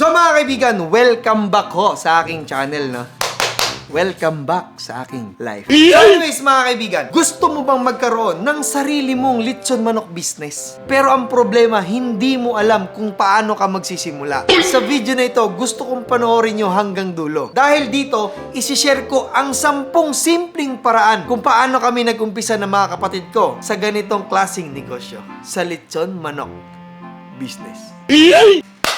So mga kaibigan, welcome back ho sa aking channel, no? Welcome back sa aking life. So anyways mga kaibigan, gusto mo bang magkaroon ng sarili mong lechon manok business? Pero ang problema, hindi mo alam kung paano ka magsisimula. Sa video na ito, gusto kong panoorin nyo hanggang dulo. Dahil dito, isishare ko ang 10 simpleng paraan kung paano kami nag-umpisa ng mga kapatid ko sa ganitong klaseng negosyo, sa lechon manok business.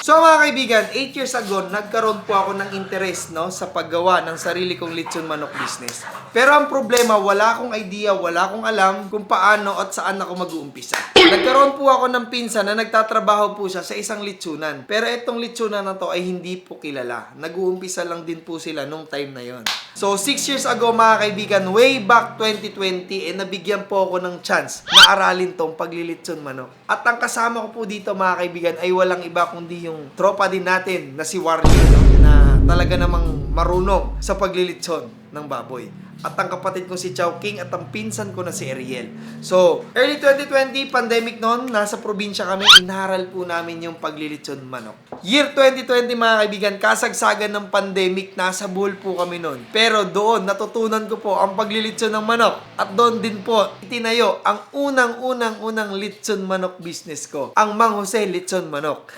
So mga kaibigan, 8 years ago, nagkaroon po ako ng interest, no, sa paggawa ng sarili kong lechon manok business. Pero ang problema, wala akong idea, wala akong alam kung paano at saan ako mag-uumpisa. Nagkaroon po ako ng pinsan na nagtatrabaho po siya sa isang lechonan. Pero itong lechonan na to ay hindi po kilala. Nag-uumpisa lang din po sila nung time na yon. So 6 years ago mga kaibigan, way back 2020, nabigyan po ako ng chance na aralin tong paglilechon manok. At ang kasama ko po dito mga kaibigan ay walang iba kundi yung tropa din natin na si Warly, no? Na talaga namang marunong sa paglilechon ng baboy. At ang kapatid ko si Chow King at ang pinsan ko na si Ariel. So, early 2020, pandemic noon, nasa probinsya kami, inaral po namin yung paglilechon manok. Year 2020 mga kaibigan, kasagsagan ng pandemic, nasa Bohol po kami noon. Pero doon, natutunan ko po ang paglilechon ng manok. At doon din po, itinayo ang unang lechon manok business ko, ang Mang Jose Lechon Manok.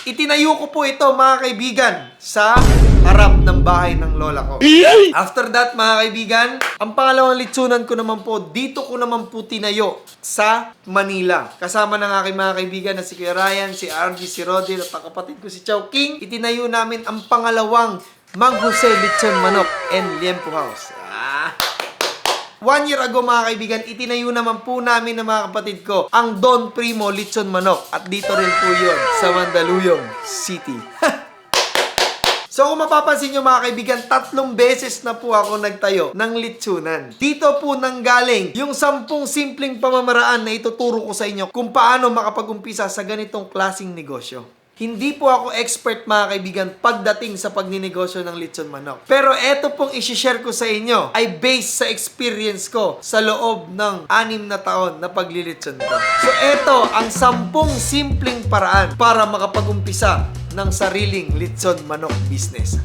Itinayo ko po ito mga kaibigan sa harap ng bahay ng lola ko. After that mga kaibigan, ang pangalawang lechonan ko naman po, dito ko naman po tinayo sa Manila. Kasama ng aking mga kaibigan na si Kuya Ryan, si RG, si Rodel at ang kapatid ko si Chow King. Itinayo namin ang pangalawang Mang Jose Lechon Manok and Liempo House. 1 year ago mga kaibigan, itinayo naman po namin ng mga kapatid ko ang Don Primo Lechon Manok. At dito rin po yun sa Mandaluyong City. So kung mapapansin nyo mga kaibigan, 3 beses na po ako nagtayo ng lechonan. Dito po nanggaling yung 10 simpleng pamamaraan na ituturo ko sa inyo kung paano makapag-umpisa sa ganitong klaseng negosyo. Hindi po ako expert mga kaibigan pagdating sa pagninegosyo ng lechon manok. Pero eto pong isi-share ko sa inyo ay based sa experience ko sa loob ng 6 na taon na paglilechon ko. So eto ang 10 simpleng paraan para makapag-umpisa ng sariling lechon manok business.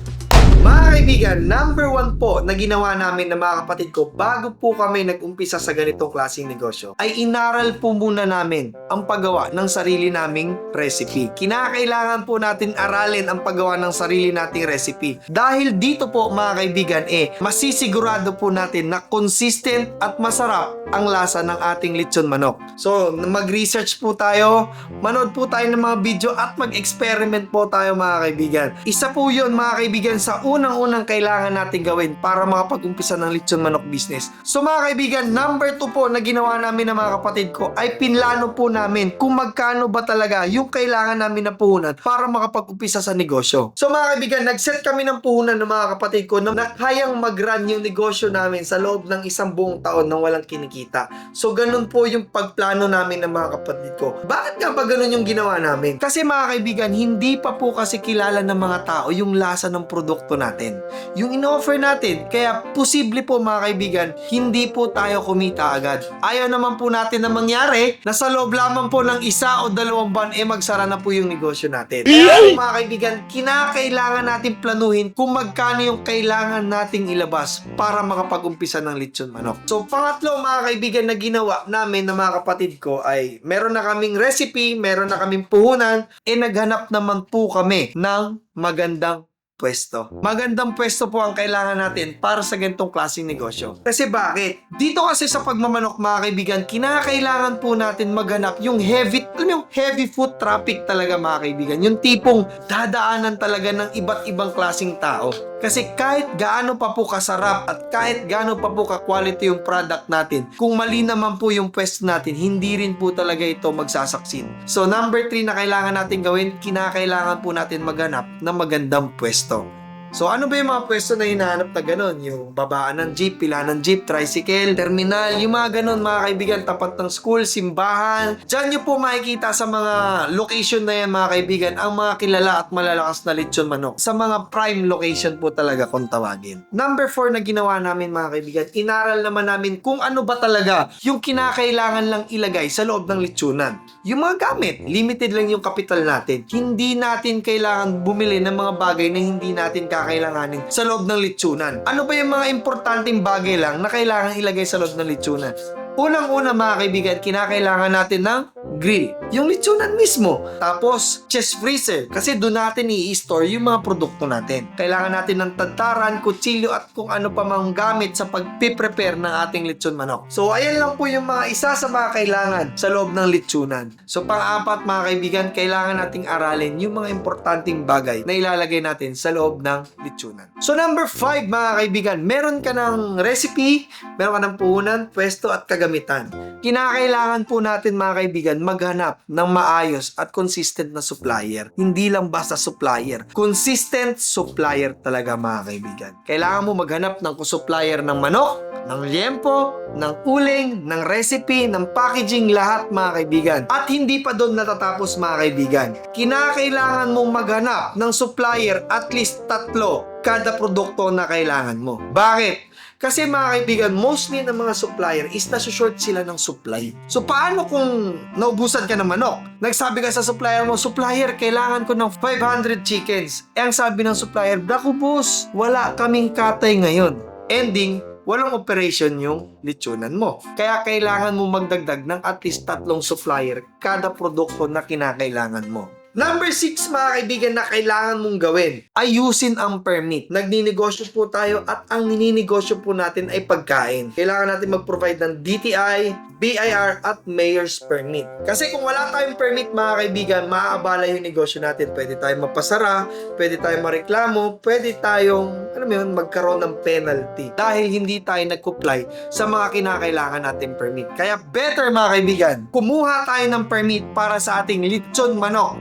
Mga kaibigan, number 1 po na ginawa namin ng mga kapatid ko bago po kami nag-umpisa sa ganitong klaseng negosyo ay inaral po muna namin ang paggawa ng sarili naming recipe. Kinakailangan po natin aralin ang paggawa ng sarili nating recipe. Dahil dito po mga kaibigan, masisigurado po natin na consistent at masarap ang lasa ng ating lechon manok. So, mag-research po tayo, manood po tayo ng mga video at mag-experiment po tayo mga kaibigan. Isa po yun mga kaibigan sa unang-unang kailangan natin gawin para makapag-umpisa ng lechon manok business. So mga kaibigan, number 2 po na ginawa namin ng mga kapatid ko ay pinlano po namin kung magkano ba talaga yung kailangan namin na puhunan para makapag-umpisa sa negosyo. So mga kaibigan, nag-set kami ng puhunan ng mga kapatid ko na kayang mag-run yung negosyo namin sa loob ng 1 buong taon nang walang kinikita. So ganun po yung pagplano namin ng mga kapatid ko. Bakit nga ba ganun yung ginawa namin? Kasi mga kaibigan, hindi pa po kasi kilala ng mga tao yung lasa ng produkto natin, yung in-offer natin. Kaya posible po mga kaibigan, hindi po tayo kumita agad. Ayaw naman po natin na mangyari na sa loob lamang po ng 1 o 2 buwan magsara na po yung negosyo natin. Kaya mga kaibigan, kinakailangan natin planuhin kung magkano yung kailangan nating ilabas para makapag-umpisa ng lechon manok. So pangatlo mga kaibigan na ginawa namin ng mga kapatid ko ay meron na kaming recipe, meron na kaming puhunan, naghanap naman po kami ng magandang pwesto. Magandang pwesto po ang kailangan natin para sa ganitong klaseng negosyo. Kasi bakit? Dito kasi sa pagmamanok mga kaibigan, kinakailangan po natin maghanap yung heavy, yung heavy foot traffic talaga mga kaibigan. Yung tipong dadaanan talaga ng iba't ibang klaseng tao. Kasi kahit gaano pa po kasarap at kahit gaano pa po ka-quality yung product natin, kung mali naman po yung pwesto natin, hindi rin po talaga ito magsasaksin. So number 3 na kailangan natin gawin, kinakailangan po natin maghanap ng magandang pwesto. So ano ba yung mga pwesto na hinahanap na ganun? Yung babaan ng jeep, pila ng jeep, tricycle, terminal, yung mga ganun mga kaibigan, tapat ng school, simbahan. Diyan nyo po makikita sa mga location na yan mga kaibigan, ang mga kilala at malalakas na lechon manok. Sa mga prime location po talaga kung tawagin. Number 4 na ginawa namin mga kaibigan, inaral naman namin kung ano ba talaga yung kinakailangan lang ilagay sa loob ng lechonan. Yung mga gamit, limited lang yung kapital natin. Hindi natin kailangan bumili ng mga bagay na hindi natin kakailanganin sa loob ng lechonan. Ano ba yung mga importanteng bagay lang na kailangan ilagay sa loob ng lechonan? Unang-una mga kaibigan, kinakailangan natin ng grill. Yung lechonan mismo. Tapos, chest freezer. Kasi doon natin i-store yung mga produkto natin. Kailangan natin ng tantaran, kutsilyo at kung ano pa mang gamit sa pag-prepare ng ating lechon manok. So, ayan lang po yung mga isa sa mga kailangan sa loob ng lechonan. So, pang-apat mga kaibigan, kailangan nating aralin yung mga importanteng bagay na ilalagay natin sa loob ng lechonan. So, number 5 mga kaibigan, meron ka ng recipe, meron ka ng puhunan, pwesto at kagamitan. Kinakailangan po natin mga kaibigan maghanap ng maayos at consistent na supplier. Hindi lang basta supplier. Consistent supplier talaga mga kaibigan. Kailangan mo maghanap ng supplier ng manok, ng liempo, ng uling, ng recipe, ng packaging, lahat mga kaibigan. At hindi pa doon natatapos mga kaibigan. Kinakailangan mong maghanap ng supplier at least 3 kada produkto na kailangan mo. Bakit? Kasi mga kaibigan, mostly ng mga supplier is nasushort sila ng supply. So paano kung naubusan ka ng manok? Nagsabi ka sa supplier mo, supplier, kailangan ko ng 500 chickens. Eh ang sabi ng supplier, naku boss, wala kaming katay ngayon. Ending, walang operation yung lechonan mo. Kaya kailangan mo magdagdag ng at least 3 supplier kada produkto na kinakailangan mo. Number 6 mga kaibigan na kailangan mong gawin, ayusin ang permit. Nagninegosyo po tayo at ang nininegosyo po natin ay pagkain. Kailangan natin mag-provide ng DTI, BIR at Mayor's Permit. Kasi kung wala tayong permit mga kaibigan, maaabala yung negosyo natin. Pwede tayong mapasara, pwede tayong mareklamo, pwede tayong magkaroon ng penalty dahil hindi tayo nag-comply sa mga kinakailangan natin permit. Kaya better mga kaibigan, kumuha tayo ng permit para sa ating lechon manok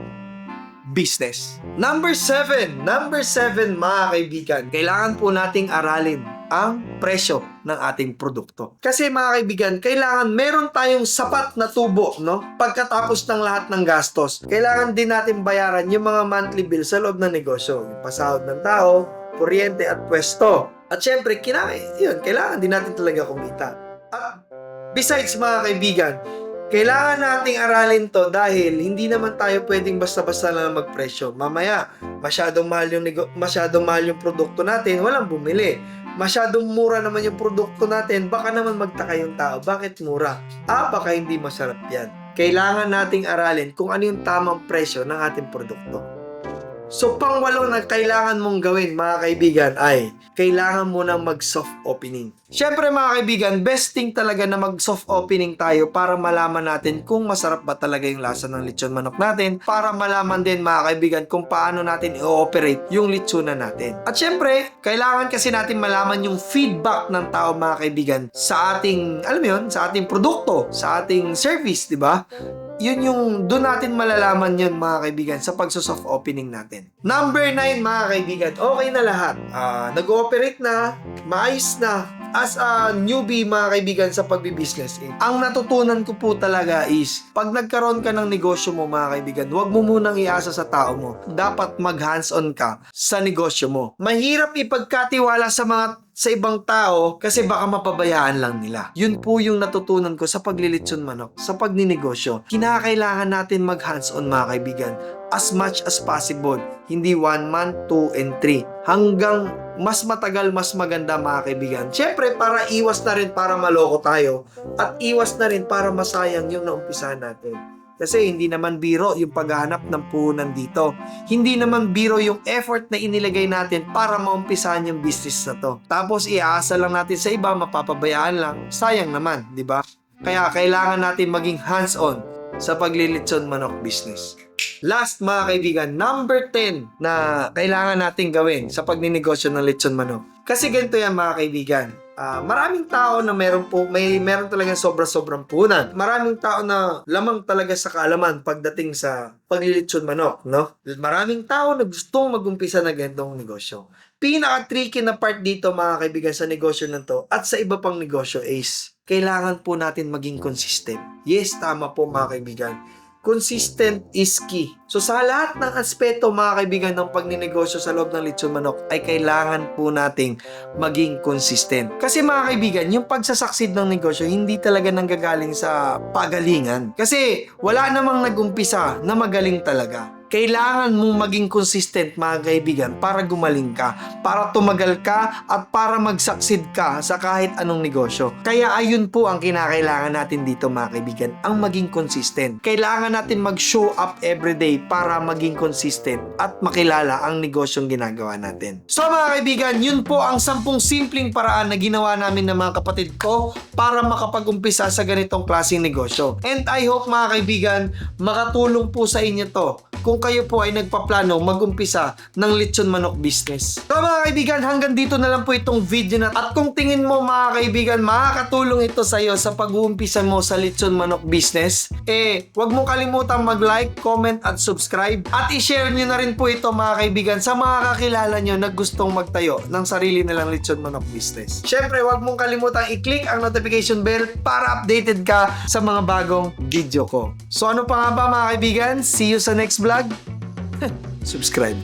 business. Number 7 mga kaibigan, kailangan po nating aralin ang presyo ng ating produkto. Kasi mga kaibigan, kailangan meron tayong sapat na tubo, no? Pagkatapos ng lahat ng gastos, kailangan din natin bayaran yung mga monthly bill sa loob ng negosyo. Yung pasahod ng tao, kuryente at pwesto. At syempre, kailangan din natin talaga kumita. At besides mga kaibigan, kailangan nating aralin to dahil hindi naman tayo pwedeng basta-basta lang magpresyo. Mamaya, masyadong mahal yung produkto natin, walang bumili. Masyadong mura naman yung produkto natin, baka naman magtaka yung tao. Bakit mura? Baka hindi masarap yan. Kailangan nating aralin kung ano yung tamang presyo ng ating produkto. So, pang-8 na kailangan mong gawin mga kaibigan ay kailangan mo nang mag-soft opening. Siyempre mga kaibigan, best thing talaga na mag-soft opening tayo para malaman natin kung masarap ba talaga yung lasa ng lechon manok natin, para malaman din mga kaibigan kung paano natin i-operate yung lechonan natin. At siyempre, kailangan kasi natin malaman yung feedback ng tao mga kaibigan sa ating, sa ating produkto, sa ating service, di ba? Yun yung doon natin malalaman yun mga kaibigan sa pagsosoft opening natin. Number 9 mga kaibigan, okay na lahat. Nag-ooperate na, maayos na. As a newbie mga kaibigan sa pagbibusiness, ang natutunan ko po talaga is pag nagkaroon ka ng negosyo mo mga kaibigan, huwag mo munang iasa sa tao mo. Dapat mag hands-on ka sa negosyo mo. Mahirap ipagkatiwala sa ibang tao kasi baka mapabayaan lang nila. Yun po yung natutunan ko sa paglilitsyon manok, sa pagninegosyo. Kinakailangan natin mag hands-on mga kaibigan as much as possible. Hindi 1 month, 2 and 3. Hanggang mas matagal, mas maganda mga kaibigan. Siyempre, para iwas na rin para maloko tayo at iwas na rin para masayang yung naumpisahan natin. Kasi hindi naman biro yung paghahanap ng puhunan dito. Hindi naman biro yung effort na inilagay natin para maumpisahan yung business na to. Tapos iaasa lang natin sa iba, mapapabayaan lang. Sayang naman, di ba? Kaya kailangan natin maging hands-on sa paglilitsyon manok business. Last mga kaibigan, number 10 na kailangan natin gawin sa pagninegosyo ng lechon manok. Kasi ganito yan mga kaibigan. Maraming tao na meron talaga sobrang punan. Maraming tao na lamang talaga sa kaalaman pagdating sa paglilitsyon manok, no? Maraming tao na gustong mag-umpisa na ganitong negosyo. pinaka-tricky na part dito mga kaibigan sa negosyo na to at sa iba pang negosyo is kailangan po natin maging consistent. Yes, tama po mga kaibigan. Consistent is key. So sa lahat ng aspeto mga kaibigan ng pagninegosyo sa loob ng lechon manok ay kailangan po nating maging consistent. Kasi mga kaibigan, yung pagsasucceed ng negosyo hindi talaga nanggagaling sa pagalingan. Kasi wala namang nag-umpisa na magaling talaga. Kailangan mong maging consistent mga kaibigan para gumaling ka, para tumagal ka at para mag-succeed ka sa kahit anong negosyo. Kaya ayun po ang kinakailangan natin dito mga kaibigan, ang maging consistent. Kailangan natin mag-show up everyday para maging consistent at makilala ang negosyong ginagawa natin. So mga kaibigan, yun po ang 10 simpleng paraan na ginawa namin ng mga kapatid ko para makapag-umpisa sa ganitong klaseng negosyo. And I hope mga kaibigan, makatulong po sa inyo to kung kayo po ay nagpaplano mag-umpisa ng lechon manok business. So mga kaibigan, hanggang dito na lang po itong video na. At kung tingin mo mga kaibigan, makakatulong ito sa iyo sa pag-uumpisa mo sa lechon manok business, huwag mong kalimutan mag-like, comment at subscribe. At i-share nyo na rin po ito mga kaibigan sa mga kakilala nyo na gustong magtayo ng sarili nilang lechon manok business. Syempre, huwag mong kalimutan i-click ang notification bell para updated ka sa mga bagong video ko. So ano pa nga ba mga kaibigan? See you sa next vlog. Subscribe.